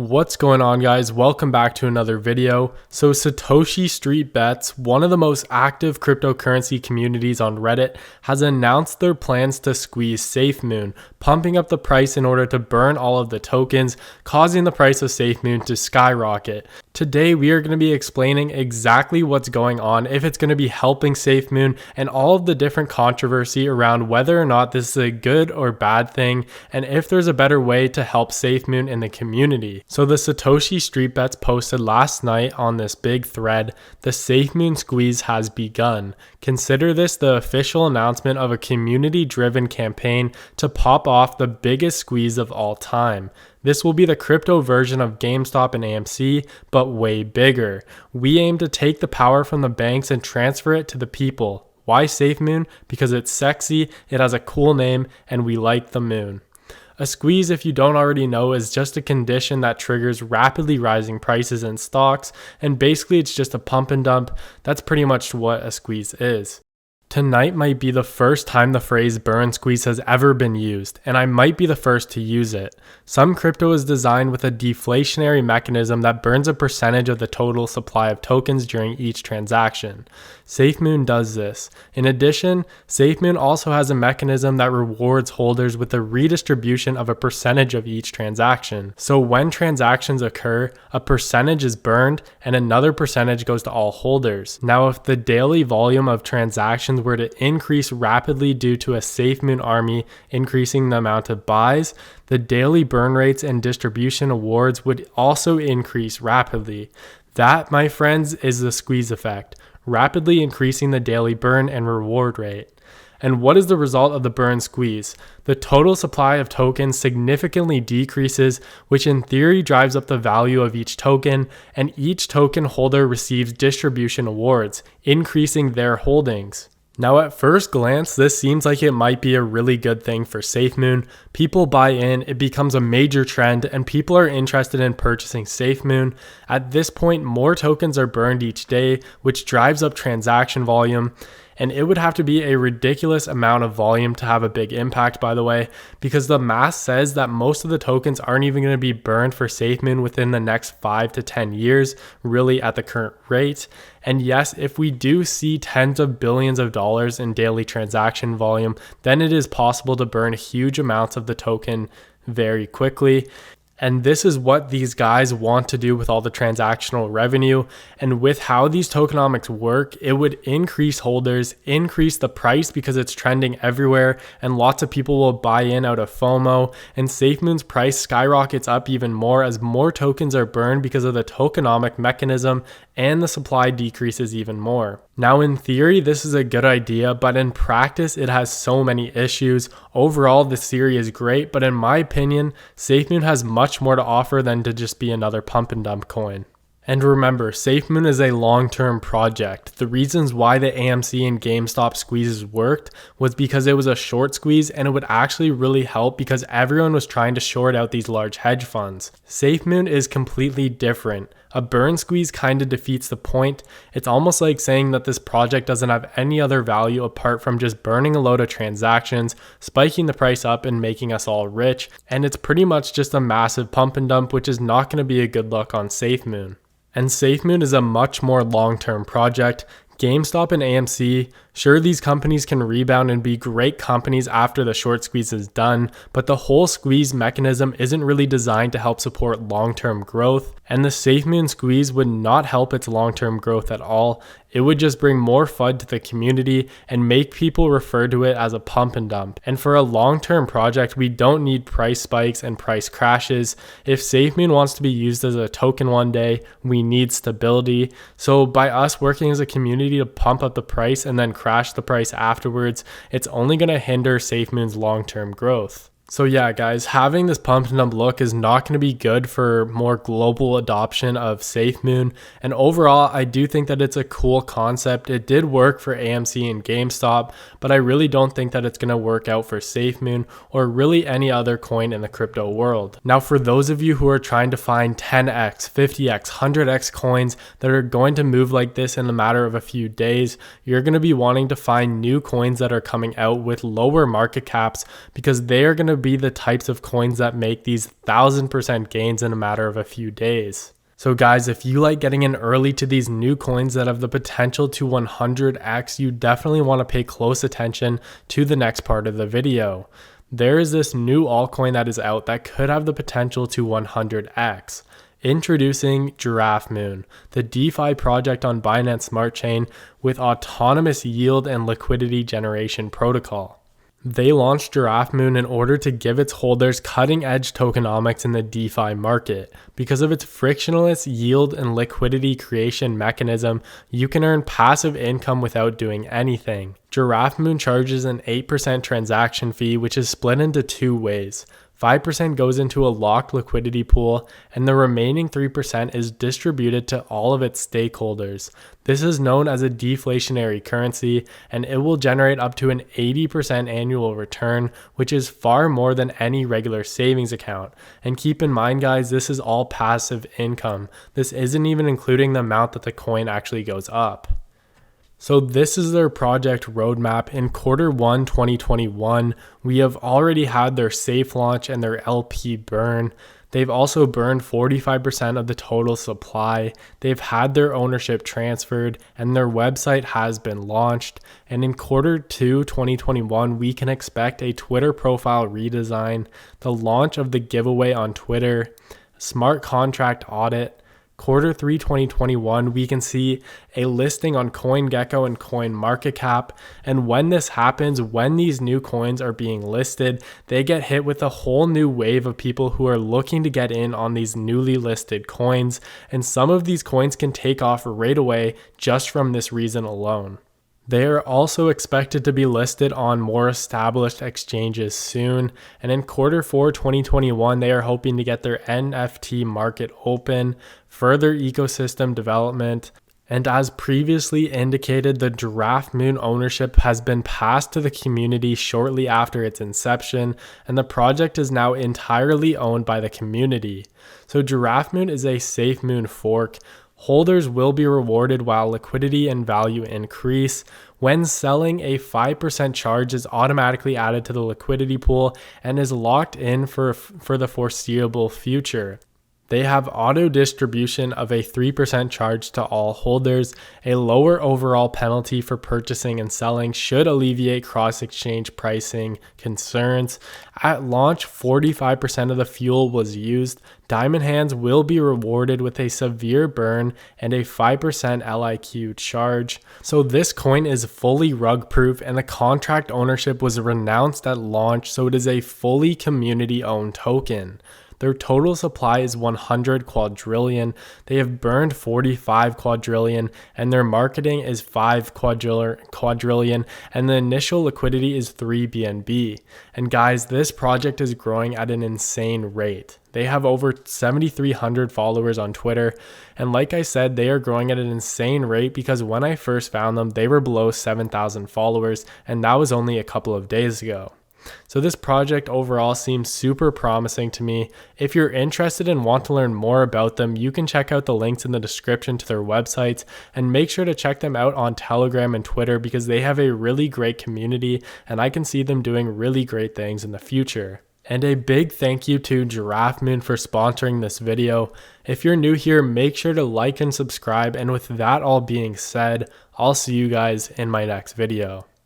What's going on, guys? Welcome back to another video. So Satoshi Street Bets, one of the most active cryptocurrency communities on Reddit, has announced their plans to squeeze Safemoon, pumping up the price in order to burn all of the tokens, causing the price of Safemoon to skyrocket. Today we are going to be explaining exactly what's going on, if it's going to be helping Safemoon, and all of the different controversy around whether or not this is a good or bad thing, and if there's a better way to help Safemoon in the community. So the Satoshi Street Bets posted last night on this big thread, the Safemoon squeeze has begun. Consider this the official announcement of a community-driven campaign to pop off the biggest squeeze of all time. This will be the crypto version of GameStop and AMC, but way bigger. We aim to take the power from the banks and transfer it to the people. Why Safemoon? Because it's sexy, it has a cool name, and we like the moon. A squeeze, if you don't already know, is just a condition that triggers rapidly rising prices in stocks, and basically it's just a pump and dump. That's pretty much what a squeeze is. Tonight might be the first time the phrase burn squeeze has ever been used, and I might be the first to use it. Some crypto is designed with a deflationary mechanism that burns a percentage of the total supply of tokens during each transaction. Safemoon does this. In addition, Safemoon also has a mechanism that rewards holders with a redistribution of a percentage of each transaction. So when transactions occur, a percentage is burned and another percentage goes to all holders. Now, if the daily volume of transactions were to increase rapidly due to a Safemoon army increasing the amount of buys, the daily burn rates and distribution awards would also increase rapidly. That, my friends, is the squeeze effect, rapidly increasing the daily burn and reward rate. And what is the result of the burn squeeze? The total supply of tokens significantly decreases, which in theory drives up the value of each token, and each token holder receives distribution awards, increasing their holdings. Now, at first glance, this seems like it might be a really good thing for Safemoon. People buy in, it becomes a major trend, and people are interested in purchasing Safemoon. At this point, more tokens are burned each day, which drives up transaction volume. And it would have to be a ridiculous amount of volume to have a big impact, by the way, because the math says that most of the tokens aren't even going to be burned for Safemoon within the next 5 to 10 years, really at the current rate. And yes, if we do see tens of billions of dollars in daily transaction volume, then it is possible to burn huge amounts of the token very quickly. And this is what these guys want to do with all the transactional revenue. And with how these tokenomics work, it would increase holders, increase the price because it's trending everywhere, and lots of people will buy in out of FOMO. And Safemoon's price skyrockets up even more as more tokens are burned because of the tokenomic mechanism, and the supply decreases even more. Now, in theory, this is a good idea, but in practice, it has so many issues. Overall, this theory is great, but in my opinion, Safemoon has much more to offer than to just be another pump and dump coin. And remember, Safemoon is a long-term project. The reasons why the AMC and GameStop squeezes worked was because it was a short squeeze, and it would actually really help because everyone was trying to short out these large hedge funds. Safemoon is completely different. A burn squeeze kind of defeats the point. It's almost like saying that this project doesn't have any other value apart from just burning a load of transactions, spiking the price up and making us all rich. And it's pretty much just a massive pump and dump, which is not going to be a good look on Safemoon. And Safemoon is a much more long-term project. GameStop and AMC, sure, these companies can rebound and be great companies after the short squeeze is done, but the whole squeeze mechanism isn't really designed to help support long-term growth, and the Safemoon squeeze would not help its long-term growth at all. It would just bring more FUD to the community and make people refer to it as a pump and dump. And for a long-term project, we don't need price spikes and price crashes. If Safemoon wants to be used as a token one day, we need stability. So by us working as a community to pump up the price and then crash the price afterwards, it's only going to hinder Safemoon's long-term growth. So yeah, guys, having this pump and dump look is not going to be good for more global adoption of Safemoon. And overall, I do think that it's a cool concept. It did work for AMC and GameStop, but I really don't think that it's going to work out for Safemoon or really any other coin in the crypto world. Now, for those of you who are trying to find 10x, 50x, 100x coins that are going to move like this in a matter of a few days, you're going to be wanting to find new coins that are coming out with lower market caps because they are going to be the types of coins that make these 1000% gains in a matter of a few days. So guys, if you like getting in early to these new coins that have the potential to 100x, you definitely want to pay close attention to the next part of the video. There is this new altcoin that is out that could have the potential to 100x. Introducing Safemoon, the DeFi project on Binance Smart Chain with autonomous yield and liquidity generation protocol. They launched Safemoon in order to give its holders cutting-edge tokenomics in the DeFi market. Because of its frictionless yield and liquidity creation mechanism, you can earn passive income without doing anything. Safemoon charges an 8% transaction fee, which is split into two ways. 5% goes into a locked liquidity pool, and the remaining 3% is distributed to all of its stakeholders. This is known as a deflationary currency, and it will generate up to an 80% annual return, which is far more than any regular savings account. And keep in mind, guys, this is all passive income. This isn't even including the amount that the coin actually goes up. So this is their project roadmap. In Q1 2021, we have already had their safe launch and their LP burn. They've also burned 45% of the total supply. They've had their ownership transferred and their website has been launched. And in Q2 2021, we can expect a Twitter profile redesign, the launch of the giveaway on Twitter, smart contract audit. Q3 2021, we can see a listing on CoinGecko and CoinMarketCap. And when this happens, when these new coins are being listed, they get hit with a whole new wave of people who are looking to get in on these newly listed coins. And some of these coins can take off right away just from this reason alone. They are also expected to be listed on more established exchanges soon. And in Q4 2021, they are hoping to get their NFT market open, further ecosystem development. And as previously indicated, the Safemoon ownership has been passed to the community shortly after its inception, and the project is now entirely owned by the community. So Safemoon is a Safemoon fork. Holders will be rewarded while liquidity and value increase. When selling, a 5% charge is automatically added to the liquidity pool and is locked in for the foreseeable future. They have auto distribution of a 3% charge to all holders. A lower overall penalty for purchasing and selling should alleviate cross-exchange pricing concerns. At launch, 45% of the fuel was used. Diamond hands will be rewarded with a severe burn and a 5% LIQ charge. So this coin is fully rug proof and the contract ownership was renounced at launch, so it is a fully community owned token. Their total supply is 100 quadrillion. They have burned 45 quadrillion and their marketing is 5 quadrillion and the initial liquidity is 3 BNB. And guys, this project is growing at an insane rate. They have over 7,300 followers on Twitter. And like I said, they are growing at an insane rate because when I first found them, they were below 7,000 followers and that was only a couple of days ago. So this project overall seems super promising to me. If you're interested and want to learn more about them, you can check out the links in the description to their websites and make sure to check them out on Telegram and Twitter because they have a really great community and I can see them doing really great things in the future. And a big thank you to Safemoon for sponsoring this video. If you're new here, make sure to like and subscribe. And with that all being said, I'll see you guys in my next video.